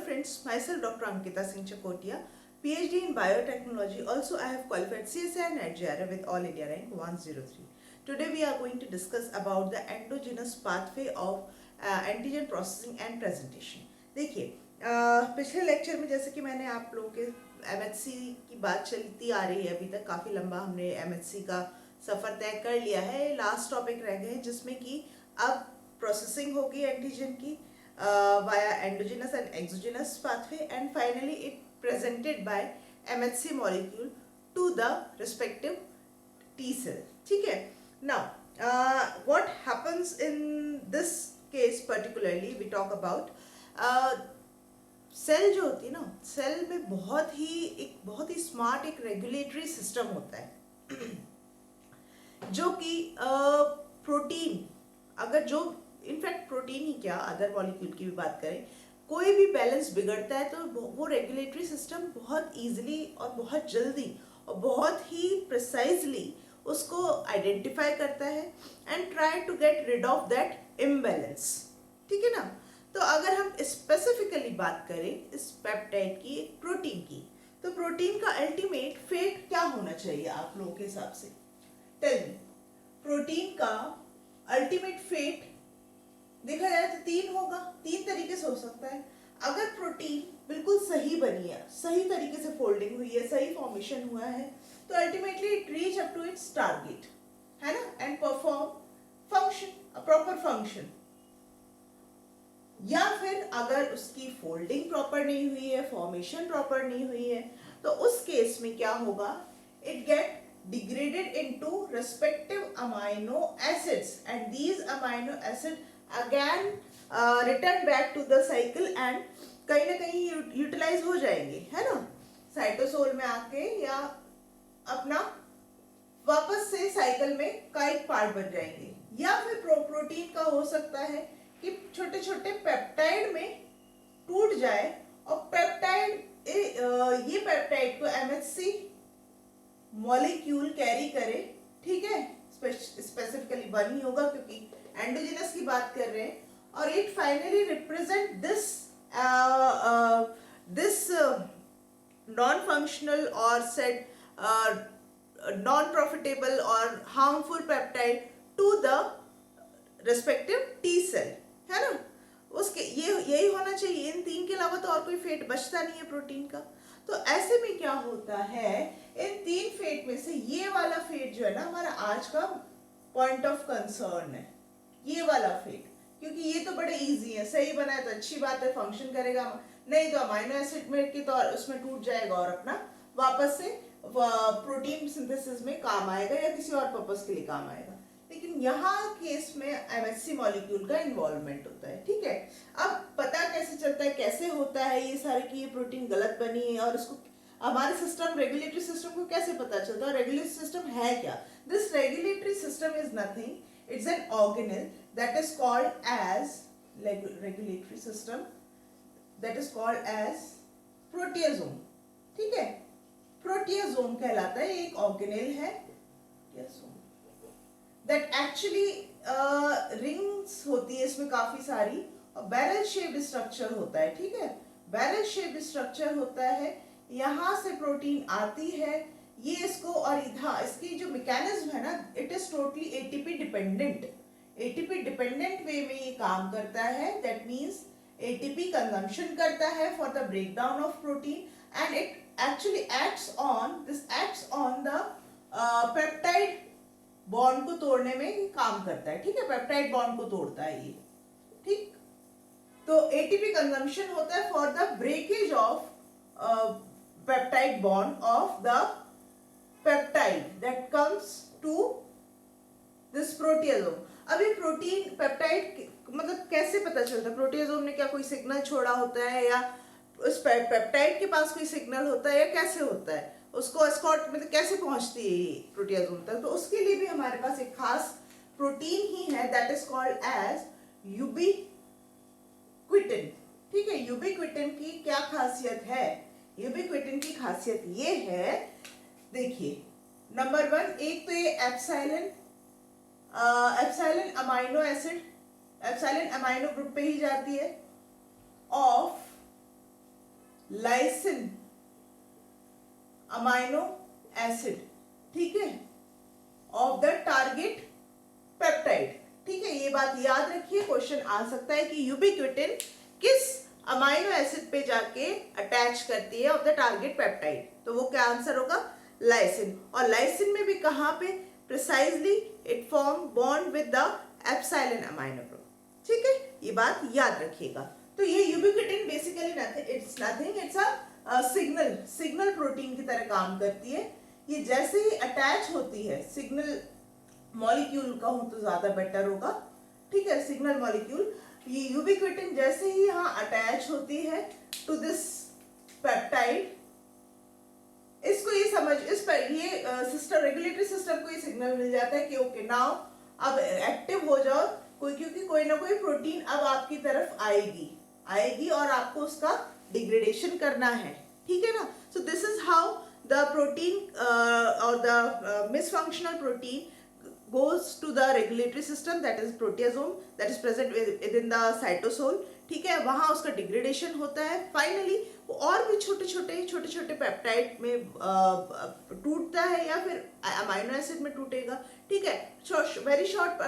friends, myself Dr. Ankita Singh Chakotia, PhD in Biotechnology. Also, I have qualified CSI and NGRA with All India rank 103. Today, we are going to discuss about the endogenous pathway of antigen processing and presentation. देखिए पिछले lecture में जैसे कि मैंने आप लोगों के MHC की बात चलती आ रही है, अभी तक काफ़ी लंबा हमने MHC का सफ़र तय कर लिया है. लास्ट टॉपिक रह गए जिसमें कि अब प्रोसेसिंग होगी एंटीजन की via endogenous and exogenous pathway, and finally it presented by MHC molecule to the respective T cell. ठीक है. Now what happens in this case particularly we talk about cell जो होती है ना, सेल में बहुत ही स्मार्ट एक रेगुलेटरी सिस्टम होता है जो कि प्रोटीन, अगर जो इनफैक्ट प्रोटीन ही क्या अदर मॉलिक्यूल की भी बात करें, कोई भी बैलेंस बिगड़ता है तो वो रेगुलेटरी सिस्टम बहुत इजीली और बहुत जल्दी और बहुत ही प्रिसाइजली उसको आइडेंटिफाई करता है and try to get rid of that imbalance. ठीक है ना. तो अगर हम स्पेसिफिकली बात करें इस पेप्टाइड की, एक प्रोटीन की, तो प्रोटीन का अल्टीमेट फेट क्या होना चाहिए आप लोगों के हिसाब से? Tell me. प्रोटीन का अल्टीमेट फेट देखा जाए तो 3 होगा. 3 तरीके से हो सकता है. अगर प्रोटीन बिल्कुल सही बनी है, सही तरीके से फोल्डिंग हुई है, सही फॉर्मेशन हुआ है, तो ultimately it reach up to its target, है ना, and perform function, a proper function. या फिर अगर उसकी फोल्डिंग प्रॉपर नहीं हुई है, फॉर्मेशन प्रॉपर नहीं हुई है, तो उस केस में क्या होगा? It get degraded into respective amino acids and these amino acid again return back to the cycle and कहीं ना कहीं यूटिलाइज हो जाएंगे, है ना, साइटोसोल में आके, या अपना वापस से साइकिल में का एक पार्ट बन जाएंगे. या फिर प्रोटीन का हो सकता है कि छोटे छोटे पेप्टाइड में टूट जाए और पेप्टाइड ये पेप्टाइड को MHC मॉलिक्यूल कैरी करे. ठीक है. स्पेसिफिकली 1 ही होगा क्योंकि एंडोजेनस की बात कर रहे हैं. और it finally represent this non functional और सेट नॉन प्रॉफिटेबल और harmful peptide to the respective T cell, है ना. उसके यही होना चाहिए. इन 3 के अलावा तो और कोई फेट बचता नहीं है प्रोटीन का. तो ऐसे में क्या होता है, इन 3 फेट में से ये वाला फेट जो है ना, हमारा आज का पॉइंट ऑफ कंसर्न है, ये वाला फेट. क्योंकि ये तो बड़े इजी है, सही बना है तो अच्छी बात है, फंक्शन करेगा, नहीं तो अमाइनो एसिड में की तो उसमें टूट जाएगा और अपना वापस से प्रोटीन सिंथेसिस में काम आएगा या किसी और पर्पस के लिए काम आएगा. लेकिन यहाँ केस में MHC मॉलिक्यूल का इन्वॉल्वमेंट होता है. ठीक है. अब पता कैसे चलता है, कैसे होता है ये सारे कि ये प्रोटीन गलत बनी है, और इसको हमारे सिस्टम, रेगुलेटरी सिस्टम को कैसे पता चलता है? रेगुलेटरी सिस्टम है क्या? This regulatory system is nothing, it's an organelle that is called as regulatory system that is called as proteasome. ठीक है. प्रोटियोसोम कहलाता है, एक ऑर्गेनेल है that actually रिंग्स होती है इसमें काफी सारी, और बैरल शेप्ड स्ट्रक्चर होता है. ठीक है. बैरल शेप्ड स्ट्रक्चर होता है. यहाँ से प्रोटीन आती है, ये इसको, और इधर इसकी जो मैकेनिज्म है ना, it is totally ATP dependent. ATP dependent way में ये काम करता है. दैट मीन्स ATP कंजम्पशन करता है for the breakdown of protein, and it actually acts on the peptide bond को तोड़ने में काम करता है. ठीक है. पेप्टाइड बॉन्ड को तोड़ता है ये. ठीक. तो ATP कंजम्पशन होता है for the breakage of peptide bond of the peptide that comes to this proteasome. अभी प्रोटीन पेप्टाइड मतलब कैसे पता चलता है? प्रोटियोसोम ने क्या कोई सिग्नल छोड़ा होता है, या उस पेप्टाइड के पास कोई सिग्नल होता है, या कैसे होता है? उसको एस्कॉर्ट मतलब कैसे पहुंचती है ये प्रोटियोसोम तक? तो उसके लिए भी हमारे पास एक खास प्रोटीन ही है दैट इज कॉल्ड एज यूबिक्विटिन. ठीक है. यूबिक्विटिन की क्या खासियत है? यूबिक्विटिन की खासियत ये है, देखिए, नंबर 1, एक तो ये epsilon amino acid, epsilon amino group पे ही जाती है, ऑफ लाइसिन अमाइनो एसिड, ठीक है, ऑफ द टारगेट पेप्टाइड। ठीक है, ये बात याद रखिए, क्वेश्चन आ सकता है कि यूबिक्विटिन किस अमाइनो एसिड पे जाके अटैच करती है ऑफ द टारगेट पेप्टाइड, तो वो क्या आंसर होगा, लाइसिन। और लाइसिन में भी कहां पे, precisely it form bond with the epsilon amino group. ठीक है, ये बात याद रखिएगा। तो ये ubiquitin basically nothing, it's a signal protein की तरह काम करती है। ये जैसे ही अटैच होती है, सिग्नल मॉलिक्यूल कहूं तो ज्यादा बेटर होगा, ठीक है, सिग्नल मॉलिक्यूल, ये यूबिक्विटिन जैसे ही यहाँ अटैच होती है टू दिस पेप्टाइड, इसको ये समझ, इस पर ये सिस्टम, रेगुलेटरी सिस्टम को ये सिग्नल मिल जाता है कि ओके नाउ अब एक्टिव हो जाओ, क्योंकि कोई ना कोई प्रोटीन अब आपकी तरफ आएगी और आपको उसका डिग्रेडेशन करना है। ठीक है ना, so this is how the protein और the misfunctional protein goes to the regulatory system, that is proteasome, that is present within the cytosol। ठीक है, वहां उसका डिग्रेडेशन होता है, फाइनली वो और भी छोटे छोटे पेप्टाइड में टूटता है या फिर अमाइनो एसिड में टूटेगा। ठीक है, वेरी शॉर्ट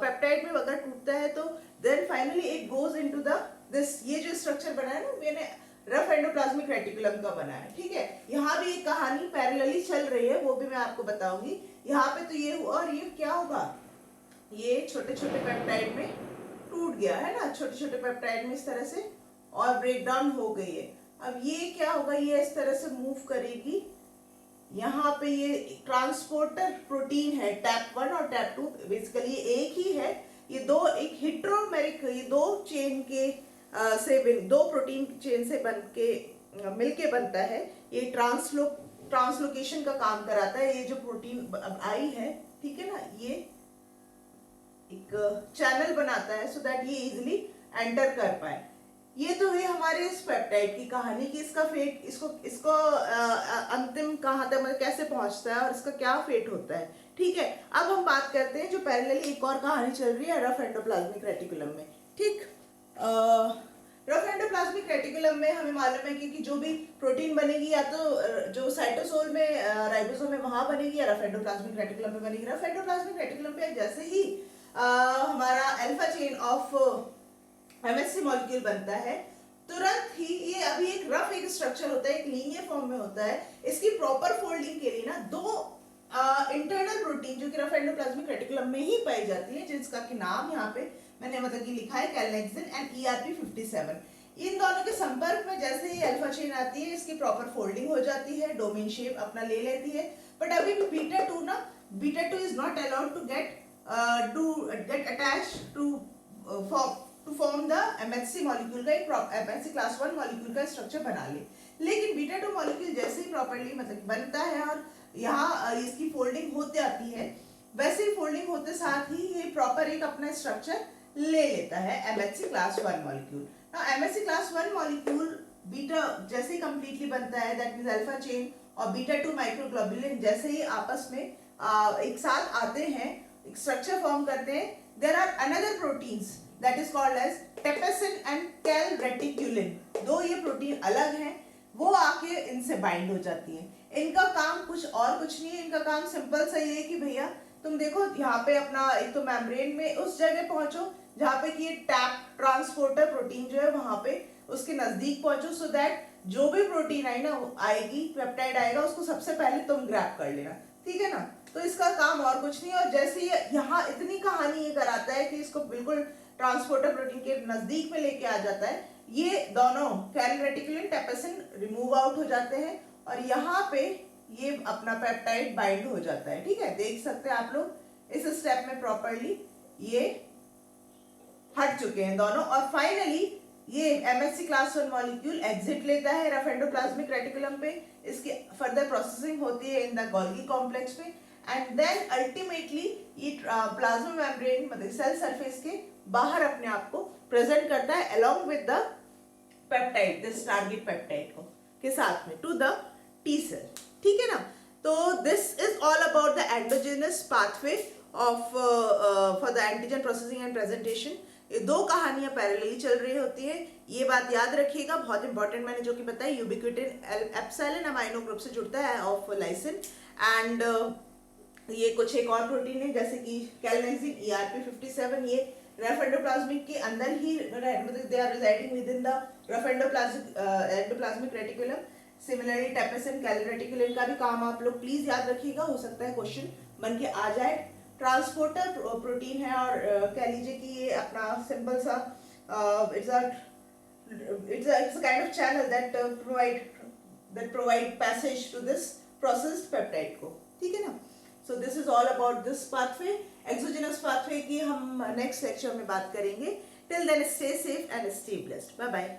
पेप्टाइड में अगर टूटता है तो then finally it goes into the this, ये जो स्ट्रक्चर बना है ना, मैंने रफ एंडोप्लाज्मिक रेटिकुलम का बना है। ठीक है, यहाँ भी एक कहानी पैरेलली चल रही है, वो भी मैं आपको बताऊंगी। यहाँ पे तो ये हुआ और ये क्या होगा, ये छोटे छोटे पेप्टाइड में टूट गया है ना, छोटे छोटे पेप्टाइड में इस तरह से, और ब्रेक डाउन हो गई है। अब ये क्या होगा, ये इस तरह से मूव करेगी, यहाँ पे ये ट्रांसपोर्टर प्रोटीन है, टैप 1 और टैप 2 बेसिकली एक ही है, ये दो, एक हेटेरोमेरिक, ये दो चेन के दो प्रोटीन चेन से बन के मिलके बनता है, ये ट्रांसलोकेशन का काम कराता है। ये जो प्रोटीन आई है, ठीक है ना, ये एक चैनल बनाता है सो दैट ये इजिली एंटर कर पाए। ये तो है हमारे इस पेप्टाइड की कहानी कि इसका फेट, इसको अंतिम कहाँ तक, मतलब कैसे पहुंचता है और इसका क्या फेट होता है। ठीक है, अब हम बात करते हैं जो पैरेलली एक और कहानी चल रही है रफ एंडोप्लाज्मिक रेटिकुलम में। ठीक, रफ एंडोप्लाज्मिक रेटिकुलम में हमें मालूम है कि जो भी प्रोटीन बनेगी या तो जो साइटोसोल में राइबोसोम में वहां बनेगी या रफ एंडोप्लाज्मिक रेटिकुलम में बनेगी। रफ एंडोप्लाज्मिक रेटिकुलम पे जैसे ही हमारा alpha chain of MSc molecule बनता है, तुरंत ही ये अभी एक रफ एक स्ट्रक्चर होता है, एक लीनियर फॉर्म में होता है। इसकी प्रॉपर फोल्डिंग के लिए ना दो इंटरनल प्रोटीन जो कि रफ एंडोप्लाज्मिक रेटिकुलम में ही पाई जाती है, जिसका कि नाम यहाँ पे मैंने मतलब कि लिखा है कैलनेक्सिन एंड ERP57। इन दोनों के संपर्क में जैसे ही अल्फा चेन आती है, इसकी प्रॉपर फोल्डिंग हो जाती है, डोमेन शेप अपना ले लेती है। बट अभी भी beta 2 is not allowed to get attached to form the MHC molecule का, एक MHC क्लास 1 मॉलिक्यूल का स्ट्रक्चर बना ले। लेकिन बीटा 2 मॉलिक्यूल जैसे ही प्रॉपर्ली मतलब बनता है और यहाँ इसकी फोल्डिंग होते आती है, वैसे ही फोल्डिंग होते साथ ही ये प्रॉपर एक अपना स्ट्रक्चर ले लेता है MHC class 1 molecule. Now MHC class 1 molecule beta जैसे ही कंप्लीटली बनता है, दैट मींस अल्फा चेन और बीटा 2 माइक्रोग्लोबुलिन जैसे ही आपस में एक साथ आते हैं, एक स्ट्रक्चर फॉर्म करते हैं, there are another proteins that is called as tapasin and calreticulin. दो ये प्रोटीन अलग हैं, वो आके इनसे बाइंड हो जाती है। इनका काम कुछ नहीं है, इनका काम सिंपल सा ये है कि भैया तुम देखो यहाँ पे अपना एक तो मेम्ब्रेन में उस जगह पहुंचो जहाँ पे कि ये टैप ट्रांसपोर्टर प्रोटीन जो है वहां पे उसके नजदीक पहुंचो, सो दैट जो भी प्रोटीन आएगी पेप्टाइड आएगा, उसको सबसे पहले तुम ग्रैब कर लेना। ठीक है ना, तो इसका काम और कुछ नहीं। और जैसे ये यहाँ इतनी कहानी ये कराता है कि इसको बिल्कुल ट्रांसपोर्टर प्रोटीन के नजदीक में लेके आ जाता है, ये दोनों कैलरेटिकुलिन टेपेसिन रिमूव आउट हो जाते हैं और यहाँ पे ये अपना पेप्टाइड बाइंड हो जाता है। ठीक है, देख सकते हैं आप लोग इस स्टेप में प्रॉपर्ली ये हट चुके हैं दोनों। और फाइनली ये MHC क्लास 1 मॉलिक्यूल एग्जिट लेता है रफ एंडोप्लाज्मिक रेटिकुलम पे, इसकी फर्दर प्रोसेसिंग होती है इन द गोल्गी कॉम्प्लेक्स में, एंड देन अल्टीमेटली ये प्लाज्मा मेम्ब्रेन मतलब सेल सरफेस के बाहर अपने आप को प्रेजेंट करता है along with the peptide, this target peptide को के साथ में टू द टी सेल। ठीक है ना, तो this is all about the endogenous pathway of for the antigen processing and presentation. ये दो कहानियां पैरेलली चल रही होती है। ये बात याद रखिएगा, बहुत इंपॉर्टेंट मैंने जो कि बताया, यूबिक्विटिन एप्सिलॉन अमाइनो ग्रुप से जुड़ता है ऑफ लाइसिन। एंड ये कुछ एक और प्रोटीन है जैसे कि कैलनेक्सिन ERP57, ये रफ एंडोप्लाज्मिक के अंदर ही मतलब they are residing within the rough endoplasmic reticulum. Similarly tapasin calreticulin का भी काम आप लोग प्लीज याद रखिएगा, हो सकता है क्वेश्चन बन के आ जाए। ट्रांसपोर्टर प्रोटीन है और कह लीजिए कि ये अपना सिंपल सा it's a kind of channel that provide passage to this processed peptide को, ठीक है ना। So this is all about this pathway, exogenous pathway की हम next lecture में बात करेंगे। Till then stay safe and stay blessed. Bye bye.